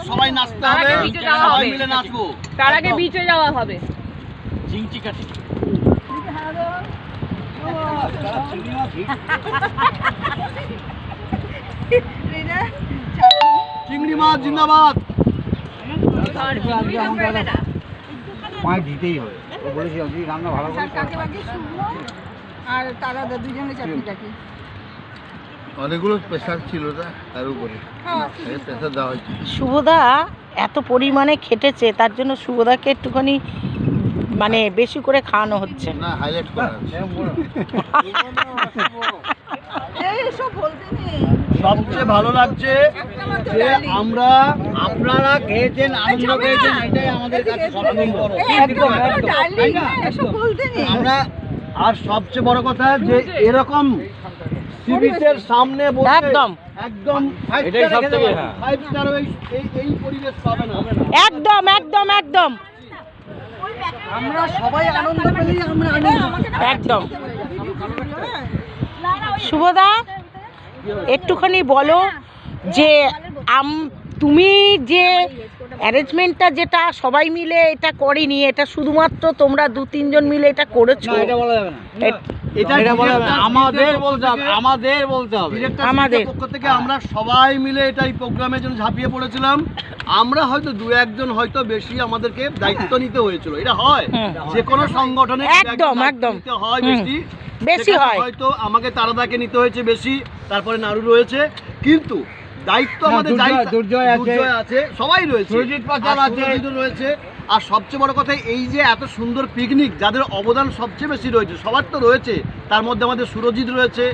সবাই নাচতে হবে, সবাই মিলে নাচবো। তার আগে বিচে যাওয়া হবে। চিংচি কাটি চিংড়ি মাছ জিন্দাবাদ। পাঁচ দিতেই হবে, বলেছি যদি রান্না ভালো করে আর তারা দুজনে চাকরি অনেকগুলো প্রেশার ছিল তার উপরে প্রেশার দেওয়া হয়েছে। শুভদা এত পরিমাণে খেটেছে, তার জন্য শুভদাকে একটুখানি মানে বেশি করে খাওয়ানো হচ্ছে। না হাইলাইট করা আছে। সবচেয়ে ভালো লাগছে যে আপনারা খেয়েছেন, আনন্দ পেয়েছেন, এটাই আমাদের কাছে সবচেয়ে বড়। আমরা আর সবচেয়ে বড় কথা যে এরকম সি বিচের সামনে বসে একদম একদম ফাইভ স্টার এই পরিবেশ পাবে না। একদম একদম একদম আমরা সবাই আনন্দ পেলেই আমরা একদম। শুভদা একটুখানি বলো যে তুমি যে অ্যারেঞ্জমেন্টটা যেটা সবাই মিলে এটা করেনি, এটা শুধুমাত্র তোমরা 2-3 জন মিলে এটা করেছো। এটা বলা যাবে না, এটা বলা যাবে না, আমাদের বলতে হবে, আমাদের পক্ষ থেকে আমরা সবাই মিলে এটা এই প্রোগ্রামের জন্য ঝাঁপিয়ে পড়েছিলাম। আমরা হয়তো 2-1 জন হয়তো বেশি আমাদেরকে দায়িত্ব নিতে হয়েছিল। এটা হয় যে কোনো সংগঠনে একদম একদম হয় বেশি হয়, হয়তো আমাকে তারাদাকে নিতে হয়েছে বেশি, তারপরে নাড়ু রয়েছে, কিন্তু দায়িত্ব আমাদের দুর্জয় আছে, সবাই রয়েছে, সুরজিৎ পাচাল রয়েছে। আর সবচেয়ে বড় কথা এই যে এত সুন্দর পিকনিক, যাদের অবদান সবচেয়ে বেশি রয়েছে, সবার তো রয়েছে, তার মধ্যে আমাদের সুরজিৎ রয়েছে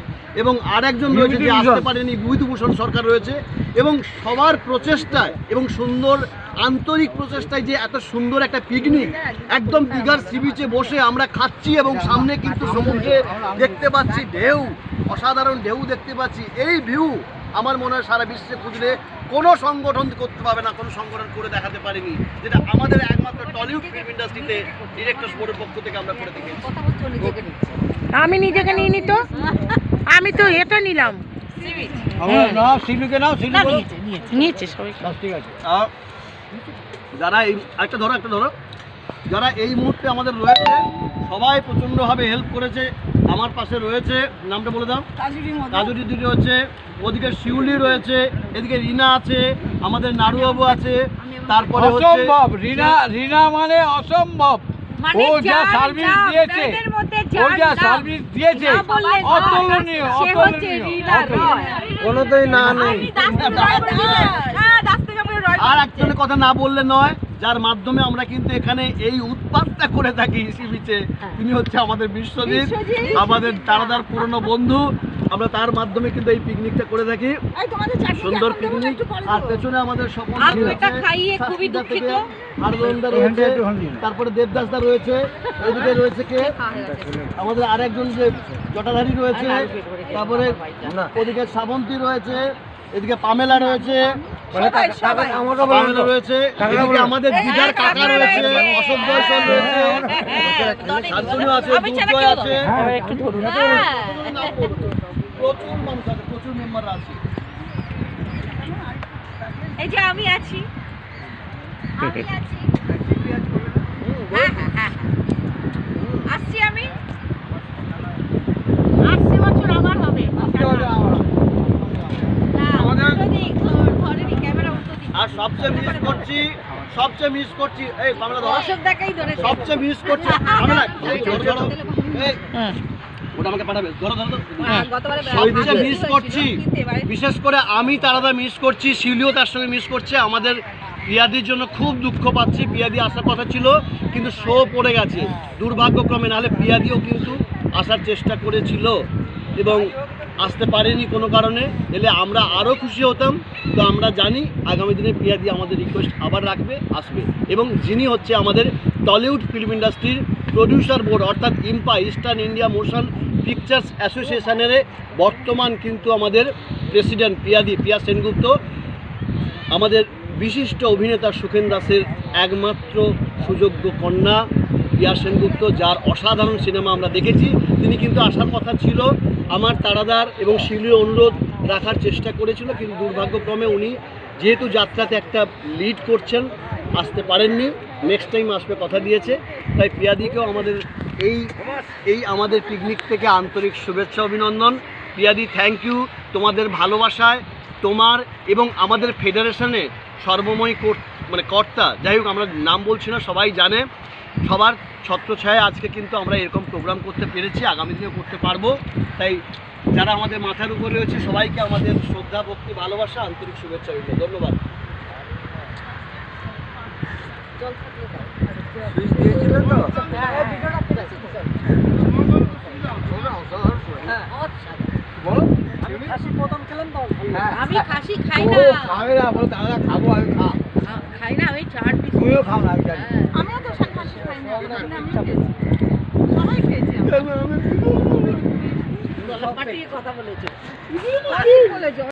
এবং আর একজন রয়েছে যে আসতে পারেনি, বিভূতিভূষণ সরকার রয়েছে, এবং সবার প্রচেষ্টায় এবং সুন্দর আন্তরিক প্রচেষ্টায় যে এত সুন্দর একটা পিকনিক একদম দীঘার সি বিচে বসে আমরা খাচ্ছি এবং সামনে কিন্তু সমুদ্রে দেখতে পাচ্ছি ঢেউ, অসাধারণ ঢেউ দেখতে পাচ্ছি। এই ভিউ আমার মনে হয় সারা বিশ্বে খুঁজলে কোনো সংগঠন করতে পারবে না, কোনো সংগঠন করে দেখাতে পারেনি, যেটা আমাদের একমাত্র টলিউড ফিল্ম ইন্ডাস্ট্রিতে ডিরেক্টরস বোর্ডের পক্ষ থেকে আমরা করে দেখেছি। আমি নিজেকে নিয়ে নিত, আমি তো এটা নিলাম, নিয়েছে সবাই। ঠিক আছে, যারা এই একটা ধরো যারা এই মুহূর্তে আমাদের রয়েছে সবাই প্রচণ্ডভাবে হেল্প করেছে। আমার পাশে রয়েছে, নামটা বলে দাও, কাজুরি দিদি রয়েছে, ওদিকে শিউলি রয়েছে, এদিকে রিনা আছে, আমাদের নাড়ুবাবু আছে, তারপরে অসম্ভব রিনা মানে অসম্ভব, ও যা সার্ভিস দিয়েছে, অতুলনীয়, কোনোতেই না নেই। আর একজনের কথা না বললে নয়, যার মাধ্যমে আমরা কিন্তু এখানে এই উৎপাতটা করে থাকি সি বিচে, তিনি হচ্ছে আমাদের বিশ্বজিৎ, আমাদের তারাদার পুরনো বন্ধু। আমরা তার মাধ্যমে কিন্তু এই পিকনিকটা করে থাকি, সুন্দর পিকনিক। আর পেছনে আমাদের সকল রয়েছে, তারপরে দেবদাসদা রয়েছে, এদিকে রয়েছে কে আমাদের আরেকজন যে জটাধারী রয়েছে, তারপরে ওদিকে শ্রাবন্তী রয়েছে, এদিকে পামেলা রয়েছে, রয়েছে, আমাদের দিদার কাকা রয়েছে, অশোক জয়সল রয়েছে, শান্তনু আছে, দুর্জয় আছে, প্রচুর মানুষ আছে, প্রচুর মেম্বাররা আছে। এই যে আমি আছি, আসছি আমি, আসছে বছর আবার হবে। আর সবচেয়ে মিস করছি এই বাংলা ধর, সবচেয়ে মিস করছি ওটা আমাকে পাঠাবে, সবচেয়ে মিস করছি, বিশেষ করে আমি তারাদা মিস করছি, শিউলিও তার সঙ্গে মিস করছে। আমাদের পিয়াদির জন্য খুব দুঃখ পাচ্ছি, পিয়াদি আসার কথা ছিল কিন্তু শো পড়ে গেছে দুর্ভাগ্যক্রমে, নাহলে পিয়াদিও কিন্তু আসার চেষ্টা করেছিল এবং আসতে পারেনি কোনো কারণে, এলে আমরা আরও খুশি হতাম। তো আমরা জানি আগামী দিনে পিয়াদি আমাদের রিকোয়েস্ট আবার আসবে, এবং যিনি হচ্ছে আমাদের টলিউড ফিল্ম ইন্ডাস্ট্রির প্রডিউসার বোর্ড অর্থাৎ IMPA, eastern India motion pictures অ্যাসোসিয়েশনের বর্তমান কিন্তু আমাদের প্রেসিডেন্ট পিয়া সেনগুপ্ত, আমাদের বিশিষ্ট অভিনেতা সুখেন দাসের একমাত্র সুযোগ্য কন্যা পিয়া সেনগুপ্ত, যার অসাধারণ সিনেমা আমরা দেখেছি। তিনি কিন্তু আসার কথা ছিল, আমার তারাদার এবং শিউলির অনুরোধ রাখার চেষ্টা করেছিল, কিন্তু দুর্ভাগ্যক্রমে উনি যেহেতু যাত্রাতে একটা লিড করছেন, আসতে পারেননি, নেক্সট টাইম আসবে কথা দিয়েছে, তাই প্রিয়াদিকেও আমাদের এই আমাদের পিকনিক থেকে আন্তরিক শুভেচ্ছা অভিনন্দন। প্রিয়াদি, থ্যাংক ইউ তোমাদের ভালোবাসায়, তোমার এবং আমাদের ফেডারেশনে সর্বময় কর্তা, যাই হোক আমরা নাম বলছি না, সবাই জানে, সবার ছত্রছায়ায় আজকে কিন্তু আমরা এরকম প্রোগ্রাম করতে পেরেছি, আগামী দিনেও করতে পারবো। তাই যারা আমাদের মাথার উপরে রয়েছে সবাইকে আমাদের শ্রদ্ধা, ভক্তি, ভালোবাসা, আন্তরিক শুভেচ্ছা রইল। ধন্যবাদ। আমি খাসি খাই না, খাই না, আমি চাট তুমিও খাও না, আমি জানি। আমিও তো খাসি খাই না, আমিও খেয়েছি, সবাই খেয়েছি পাঠিয়ে কথা বলেছো। বলেছো